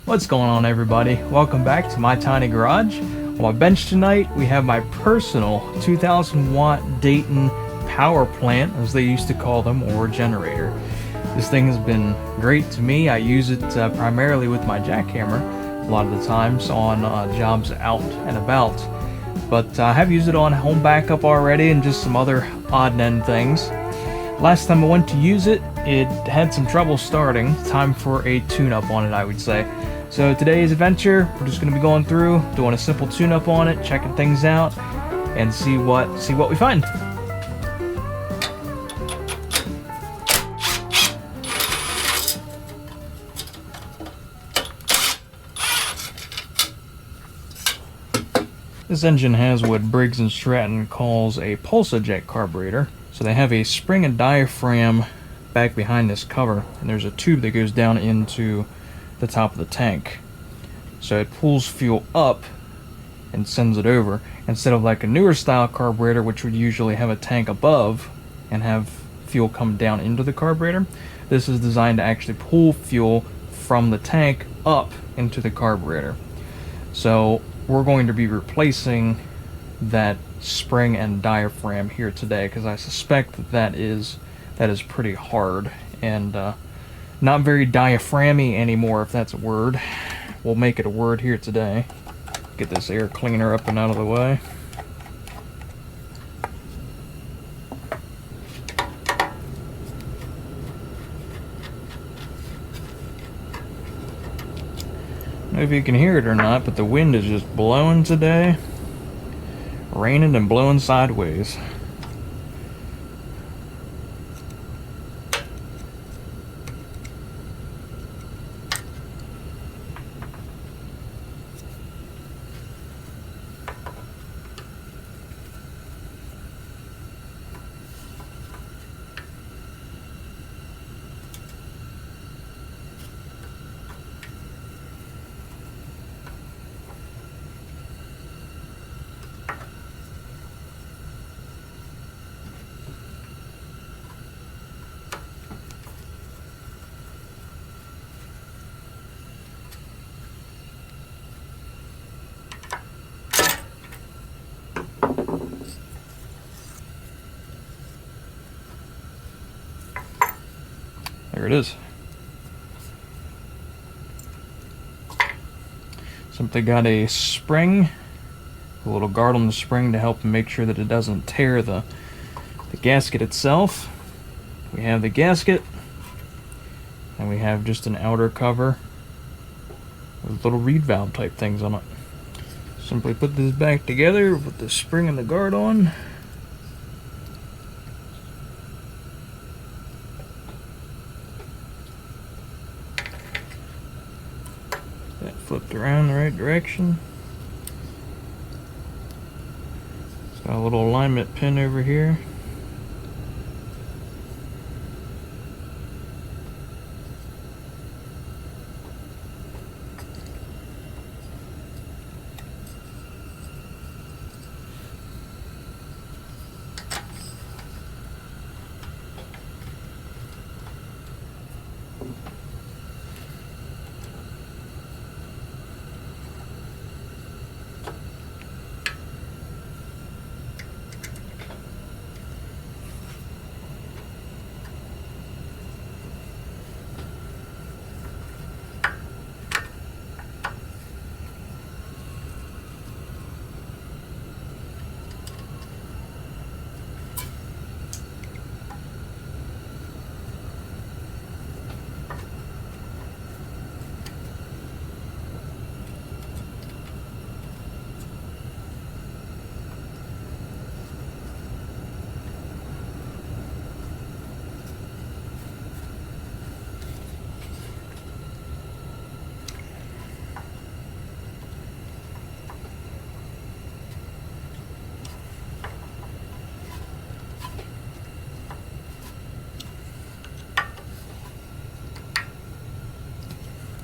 What's going on, everybody? Welcome back to my tiny garage. On my bench tonight we have my personal 2000 watt Dayton power plant, as they used to call them, or generator. This thing has been great to me. I use it primarily with my jackhammer a lot of the times on jobs out and about, but I have used it on home backup already and just some other odd and end things. Last time I went to use it, it had some trouble starting. Time for a tune-up on it, I would say. So today's adventure, we're just going to be going through, doing a simple tune-up on it, checking things out, and see what we find. This engine has what Briggs and Stratton calls a pulse eject carburetor. So they have a spring and diaphragm back behind this cover, and there's a tube that goes down into the top of the tank. So it pulls fuel up and sends it over, instead of like a newer style carburetor, which would usually have a tank above and have fuel come down into the carburetor. This is designed to actually pull fuel from the tank up into the carburetor. So we're going to be replacing that spring and diaphragm here today, because I suspect that is pretty hard and not very diaphragmy anymore, if that's a word. We'll make it a word here today. Get this air cleaner up and out of the way. I don't know if you can hear it or not, but the wind is just blowing today. Raining and blowing sideways. There it is. Simply got a spring, a little guard on the spring to help make sure that it doesn't tear the gasket itself. We have the gasket, and we have just an outer cover with little reed valve type things on it. Simply put this back together, put the spring and the guard on. That flipped around the right direction. It's got a little alignment pin over here.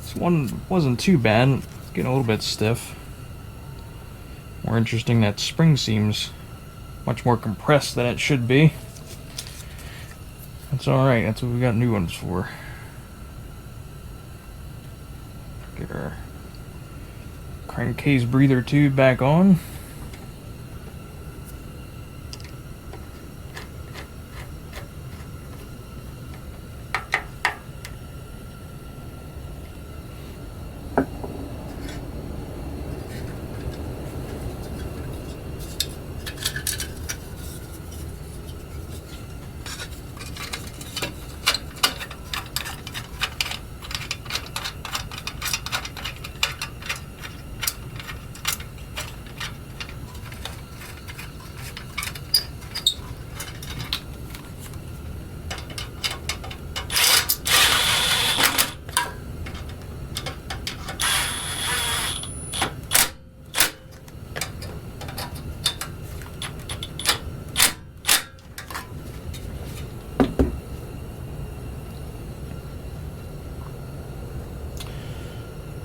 This one wasn't too bad, getting a little bit stiff. More interesting, that spring seems much more compressed than it should be. That's alright, that's what we got new ones for. Get our crankcase breather tube back on.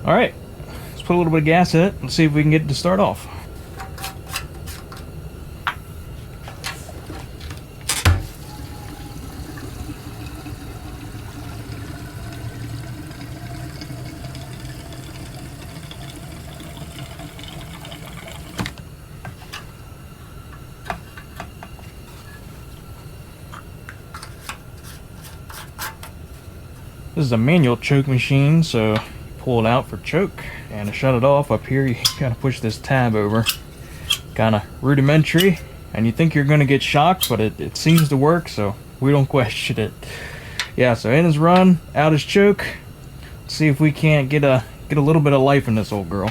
Alright, let's put a little bit of gas in it and see if we can get it to start off. This is a manual choke machine, so pull it out for choke, and to shut it off up here you gotta push this tab over. Kinda rudimentary, and you think you're gonna get shocked, but it seems to work, so we don't question it. Yeah, so in is run, out is choke. Let's see if we can't get a little bit of life in this old girl.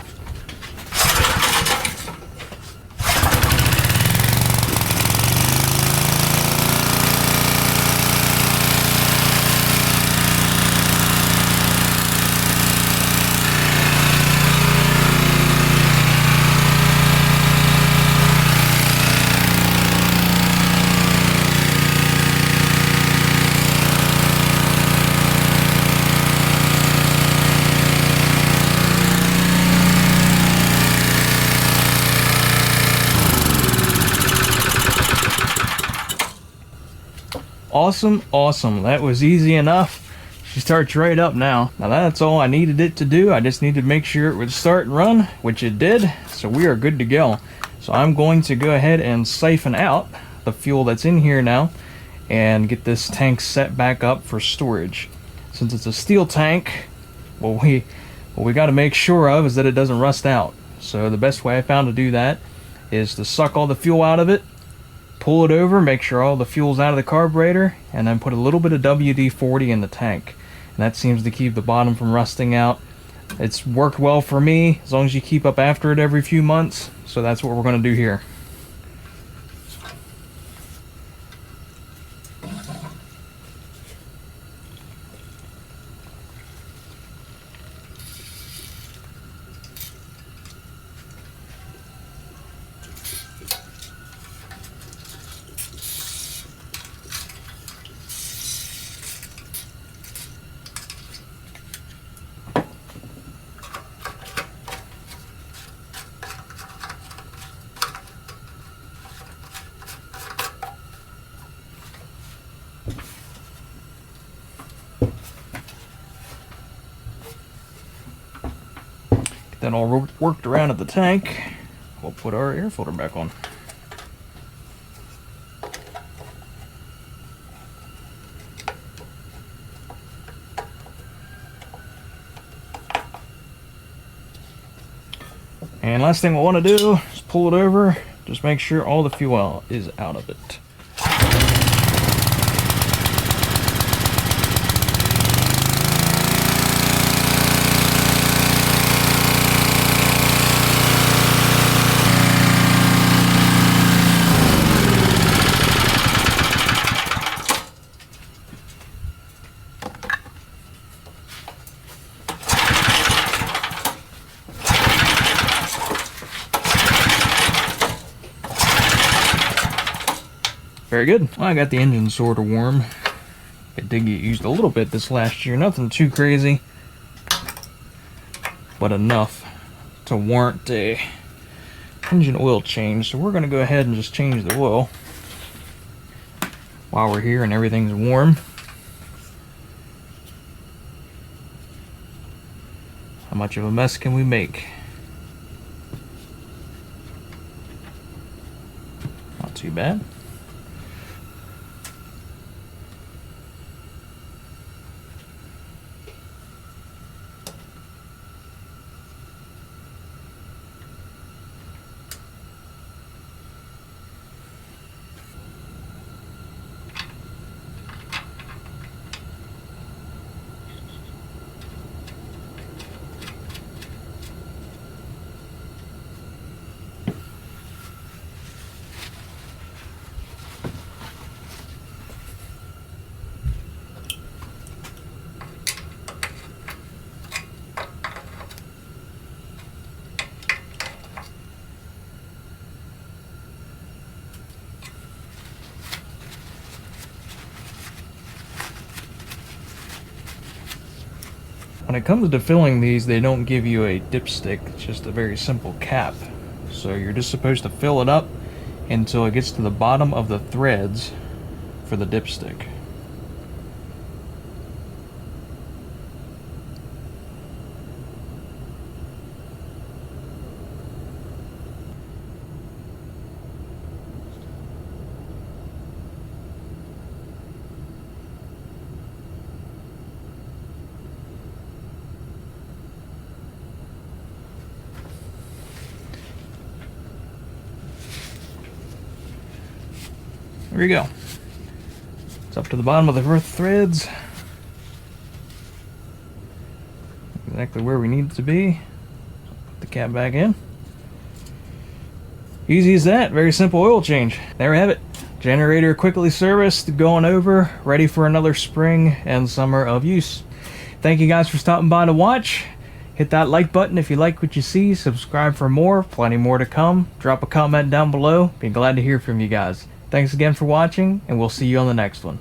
Awesome. That was easy enough. She starts right up now. Now that's all I needed it to do. I just needed to make sure it would start and run, which it did. So we are good to go. So I'm going to go ahead and siphon out the fuel that's in here now and get this tank set back up for storage. Since it's a steel tank, what we got to make sure of is that it doesn't rust out. So the best way I found to do that is to suck all the fuel out of it, pull it over, make sure all the fuel's out of the carburetor, and then put a little bit of WD-40 in the tank. And that seems to keep the bottom from rusting out. It's worked well for me, as long as you keep up after it every few months. So that's what we're going to do here. That all worked around at the tank. We'll put our air filter back on. And last thing we want to do is pull it over. Just make sure all the fuel is out of it. Very good. Well, I got the engine sort of warm. It did get used a little bit this last year. Nothing too crazy, but enough to warrant a engine oil change. So we're going to go ahead and just change the oil while we're here and everything's warm. I'm much of a mess can we make? Not too bad. When it comes to filling these, they don't give you a dipstick, it's just a very simple cap. So you're just supposed to fill it up until it gets to the bottom of the threads for the dipstick. There you go. It's up to the bottom of the earth threads. Exactly where we need it to be. Put the cap back in. Easy as that. Very simple oil change. There we have it. Generator quickly serviced, going over, ready for another spring and summer of use. Thank you guys for stopping by to watch. Hit that like button if you like what you see. Subscribe for more. Plenty more to come. Drop a comment down below. Be glad to hear from you guys. Thanks again for watching, and we'll see you on the next one.